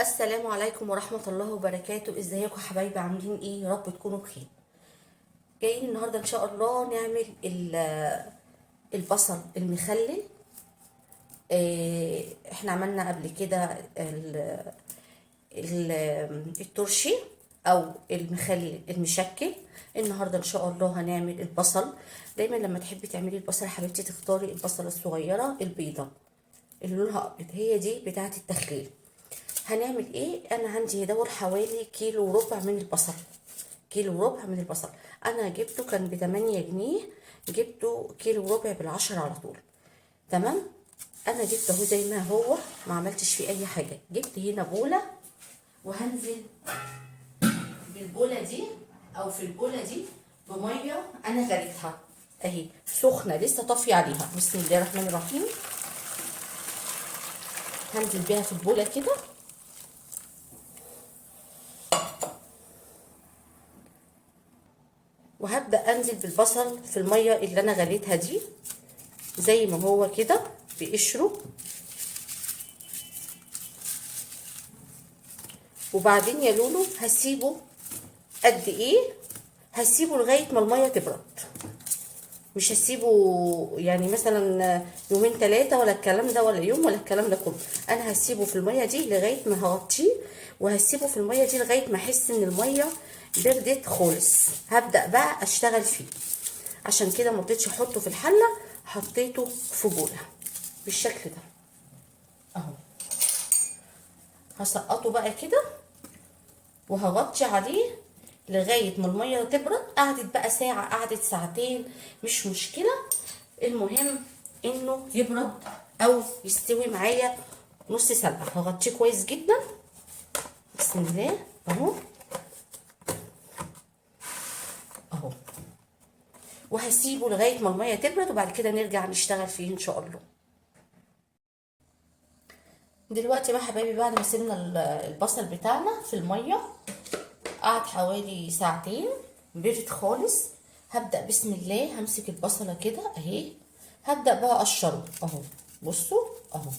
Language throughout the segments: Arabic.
السلام عليكم ورحمة الله وبركاته. ازيكم يا حبايبي؟ عاملين ايه؟ يا رب تكونوا بخير. جايين النهاردة ان شاء الله نعمل البصل المخلل. احنا عملنا قبل كده الترشي او المخلل المشكل. النهاردة ان شاء الله هنعمل البصل. دايما لما تحبي تعملي البصل يا حبيبتي تختاري البصلة الصغيرة البيضة اللي لونها ابيض، هي دي بتاعة التخليل. هنعمل ايه؟ انا عندي دور حوالي كيلو وربع من البصل. كيلو وربع من البصل انا جبته كان ب8 جنيه، جبته كيلو وربع ب10 على طول. تمام. انا جبته اهو زي ما هو، ما عملتش فيه اي حاجه. جبت هنا بوله وهنزل بالبوله دي او في البوله دي بميه انا غليتها اهي سخنه لسه طافيه عليها. بسم الله الرحمن الرحيم. هنزل بيها في البوله كده وهبدأ انزل بالبصل في المية اللي انا غليتها دي زي ما هو كده بقشره. وبعدين يا لولو هسيبه قد ايه؟ هسيبه لغاية ما المية تبرد، مش هسيبه يعني مثلا يومين ثلاثة ولا الكلام ده ولا يوم ولا الكلام ده كله. انا هسيبه في المية دي لغاية ما هغطيه، وهسيبه في المية دي لغاية ما احس ان المية بردت خالص. هبدأ بقى اشتغل فيه. عشان كده ما رضيتش احطه في الحله، حطيته في بوله بالشكل ده اهو. هسقطه بقى كده وهغطي عليه لغايه ما الميه تبرد. قعدت بقى ساعه، قعدت ساعتين، مش مشكله. المهم انه يبرد او يستوي معايا نص سلقه. هغطيه كويس جدا. بسم الله اهو اهو. وهسيبه لغايه ما الميه تبرد وبعد كده نرجع نشتغل فيه ان شاء الله. دلوقتي بقى حبايبي بعد ما سيبنا البصل بتاعنا في الميه قعد حوالي ساعتين برد خالص. هبدأ بسم الله همسك البصلة كده اهي، هبدأ بقى اقشره اهو. بصوا اهو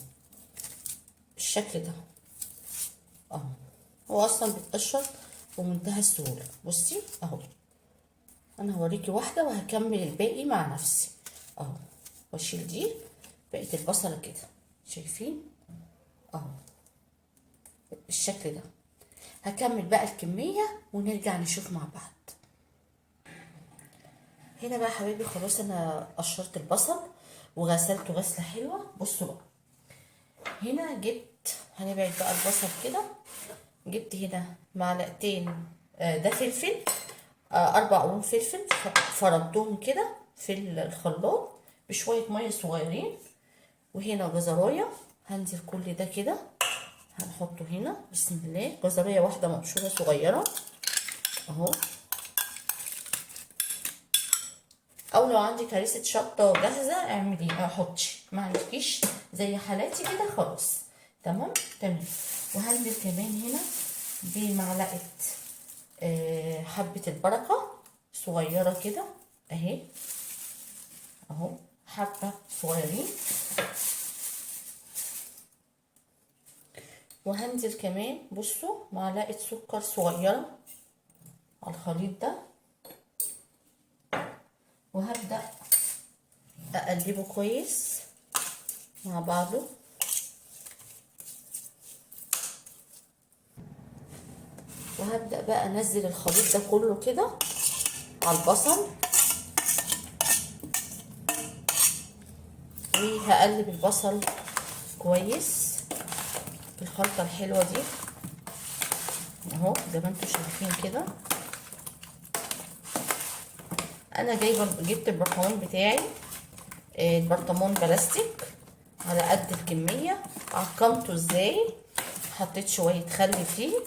بالشكل ده اهو. هو اصلا بيتقشر بمنتهى السهولة. بصي اهو، انا هوريكي واحدة وهكمل الباقي مع نفسي اهو. واشيل دي بقيت البصلة كده، شايفين اهو بالشكل ده. هكمل بقى الكمية ونرجع نشوف مع بعض. هنا بقى حبايبي خلاص انا قشرت البصل وغسلته غسلة حلوة. بصوا بقى هنا جبت، هنبعد بقى البصل كده. جبت هنا معلقتين ده فلفل، 4 قرون فلفل، فرمتهم كده في الخلاط بشوية مية صغيرين. وهنا جزراية، هنزل كل ده كده هنحطه هنا. بسم الله. جزرية واحدة مبشورة صغيرة اهو. او لو عندك هريسة شطة جاهزة اعملي، حطي، ما عندكيش زي حالاتي كده خلاص. تمام. وهنزل كمان هنا بمعلقة حبة البركة صغيرة كده اهي اهو، حبة صغيرين. وهنزل كمان بصوا معلقة سكر صغيرة على الخليط ده، وهبدأ اقلبه كويس مع بعضه. وهبدأ بقى انزل الخليط ده كله كده على البصل، وهقلب البصل كويس بالخلطة الحلوة دي اهو زي ما انتم شايفين كده. انا جبت البرطمان بتاعي، البرطمان بلاستيك على قد الكمية. عقمته ازاي؟ حطيت شوية خل فيه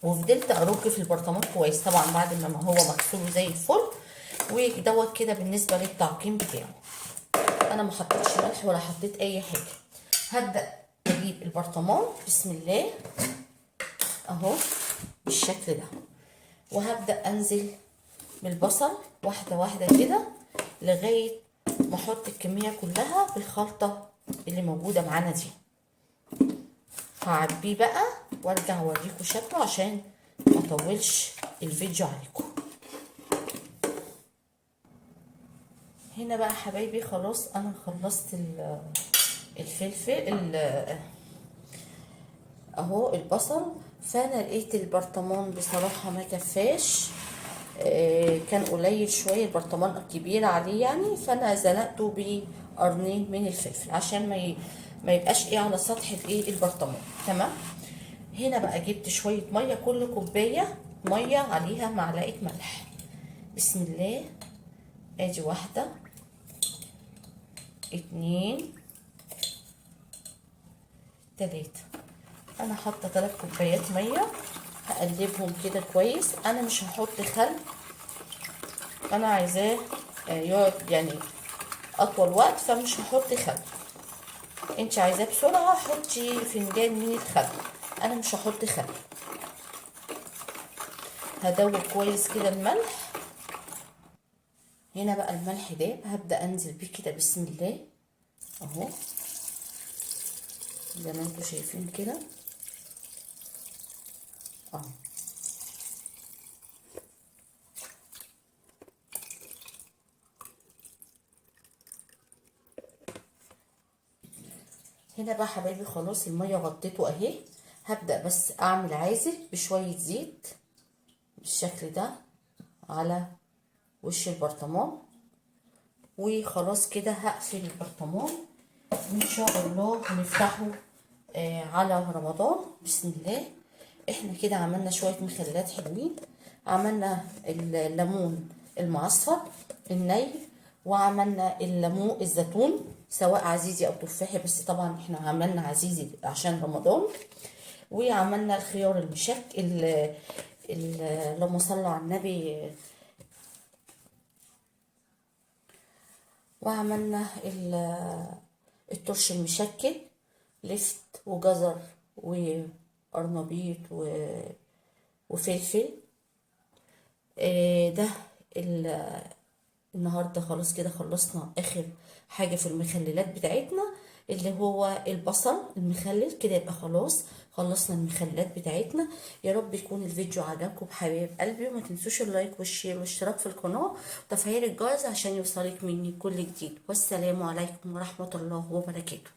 وفضلت ارج في البرطمان كويس، طبعا بعد ما هو مغسول زي الفل. ودوت كده بالنسبة للتعقيم بتاعه. انا ما حطيتش ملح ولا حطيت اي حاجة. هبدأ اجيب البرطمان بسم الله اهو بالشكل ده، وهبدأ انزل بالبصل واحدة واحدة كده لغاية ما احط الكمية كلها بالخلطة اللي موجودة معانا دي. هعبيه بقى وارجع اوريكم شكله عشان ما اطولش الفيديو عليكم. هنا بقى حبايبي خلاص انا خلصت الفلفل اهو البصل. فانا لقيت البرطمان بصراحه ما كفاش، كان قليل شويه البرطمان الكبير عليه يعني، فانا زنقته بقرنين من الفلفل عشان ما يبقاش ايه على سطح الايه البرطمان. تمام. هنا بقى جبت شويه ميه، كل كوبايه ميه عليها معلقه ملح. بسم الله. ادي واحده، اتنين، تلاته. انا حاطه 3 كوبايات ميه، هقلبهم كده كويس. انا مش هحط خل، انا عايزاه يقعد يعني اطول وقت، فمش هحط خل. انت عايزاه بسرعه حطي فنجان من الخل، انا مش هحط خل. هدوب كويس كده الملح. هنا بقى الملح ده هبدا انزل بيه كده بسم الله اهو زي ما انتم شايفين كده اهو. هنا بقى حبايبي خلاص الميه غطيته اهي. هبدا بس اعمل عازل بشويه زيت بالشكل ده على وش البرطمان، وخلاص كده هقفل البرطمان وان شاء الله هنفتحه على رمضان بسم الله. احنا كده عملنا شويه مخللات حلوين، عملنا الليمون المعصفر الني، وعملنا الليمون الزيتون سواء عزيزي او تفاحي، بس طبعا احنا عملنا عزيزي عشان رمضان، وعملنا الخيار المشكل اللهم صل على النبي، وعملنا الترش المشكل لفت وجزر وقرنبيط وفلفل. ده النهارده خلاص كده خلصنا اخر حاجه في المخللات بتاعتنا اللي هو البصل المخلل. كده يبقى خلاص خلصنا المخللات بتاعتنا. يا رب يكون الفيديو عجبكم حبايب قلبي، وما تنسوش اللايك والشير والاشتراك في القناه وتفعيل الجرس عشان يوصلك مني كل جديد. والسلام عليكم ورحمه الله وبركاته.